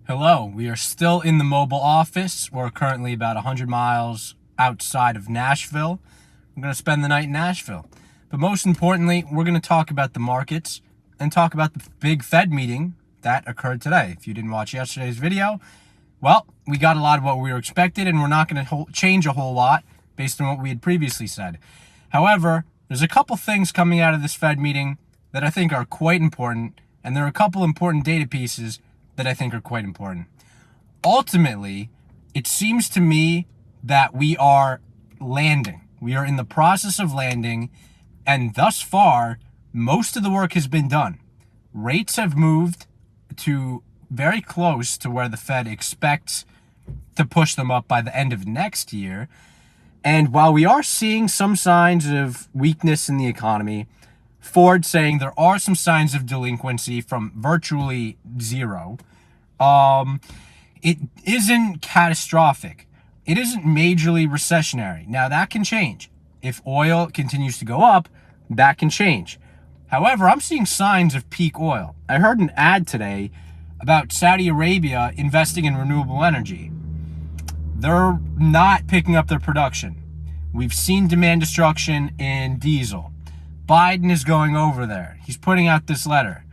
Hello, we are still in the mobile office. We're currently about 100 miles outside of Nashville. I'm going to spend the night in Nashville. But most importantly, we're going to talk about the markets and talk about the big Fed meeting that occurred today. If you didn't watch yesterday's video, well, we got a lot of what we were expected, and we're not going to change a whole lot based on what we had previously said. However, there's a couple things coming out of this Fed meeting that I think are quite important, and there are a couple important data pieces that I think are quite important. Ultimately, it seems to me that we are landing. We are in the process of landing, and thus far, most of the work has been done. Rates have moved to very close to where the Fed expects to push them up by the end of next year. And while we are seeing some signs of weakness in the economy, Ford saying there are some signs of delinquency from virtually zero. It isn't catastrophic. It isn't majorly recessionary. Now that can change. If oil continues to go up, that can change. However, I'm seeing signs of peak oil. I heard an ad today about Saudi Arabia investing in renewable energy. They're not picking up their production. We've seen demand destruction in diesel. Biden is going over there. He's putting out this letter.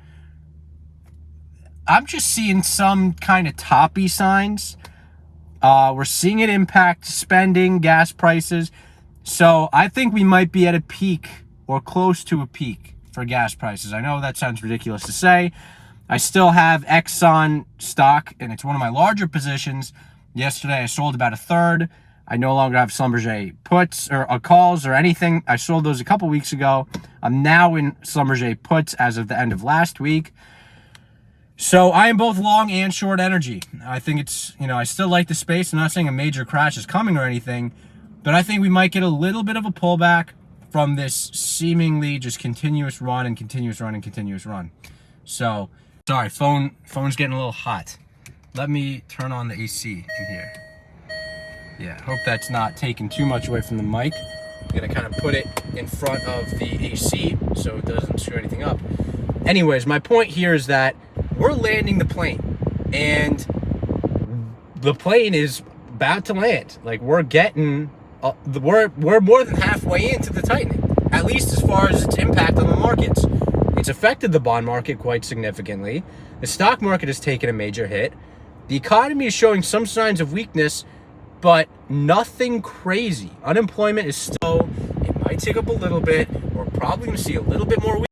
I'm just seeing some kind of toppy signs. We're seeing it impact spending, gas prices. So I think we might be at a peak or close to a peak for gas prices. I know that sounds ridiculous to say. I still have Exxon stock, and it's one of my larger positions. Yesterday, I sold about a third. I no longer have Schlumberger puts or calls or anything. I sold those a couple weeks ago. I'm now in Schlumberger puts as of the end of last week. So I am both long and short energy. I think it's, I still like the space. I'm not saying a major crash is coming or anything, but I think we might get a little bit of a pullback from this seemingly just continuous run and continuous run and continuous run. So, sorry, phone's getting a little hot. Let me turn on the AC in here. Yeah, hope that's not taking too much away from the mic. I'm gonna kind of put it in front of the AC so it doesn't screw anything up. Anyways, my point here is that we're landing the plane, and the plane is about to land. Like, we're getting, we're more than halfway into the tightening, at least as far as its impact on the markets. It's affected the bond market quite significantly. The stock market has taken a major hit. The economy is showing some signs of weakness, but nothing crazy. Unemployment is still, it might tick up a little bit. We're probably going to see a little bit more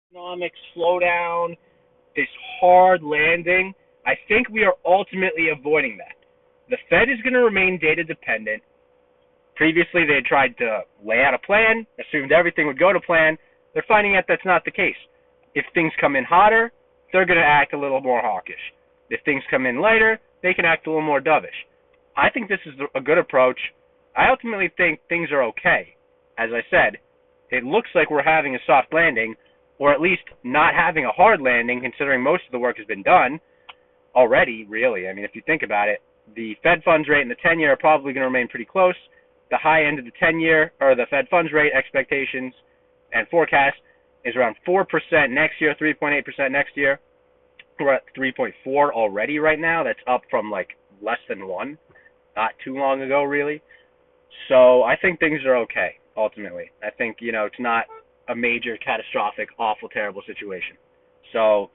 economic slowdown, this hard landing. I think we are ultimately avoiding that. The Fed is going to remain data dependent. Previously, they had tried to lay out a plan, assumed everything would go to plan. They're finding out that's not the case. If things come in hotter, they're going to act a little more hawkish. If things come in later, they can act a little more dovish. I think this is a good approach. I ultimately think things are okay. As I said, it looks like we're having a soft landing, or at least not having a hard landing, considering most of the work has been done already, really. I mean, if you think about it, the Fed funds rate and the 10-year are probably going to remain pretty close. The high end of the 10-year, or the Fed funds rate expectations and forecast, is around 4% next year, 3.8% next year. We're at 3.4 already right now. That's up from like less than 1 not too long ago, really. So I think things are okay, ultimately. I think, it's not a major, catastrophic, awful, terrible situation. So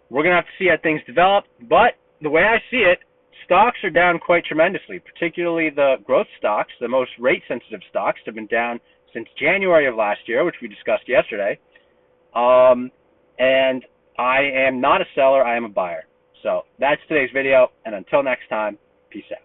we're going to have to see how things develop. But the way I see it, stocks are down quite tremendously, particularly the growth stocks. The most rate-sensitive stocks have been down since January of last year, which we discussed yesterday. And I am not a seller, I am a buyer. So that's today's video, and until next time, peace out.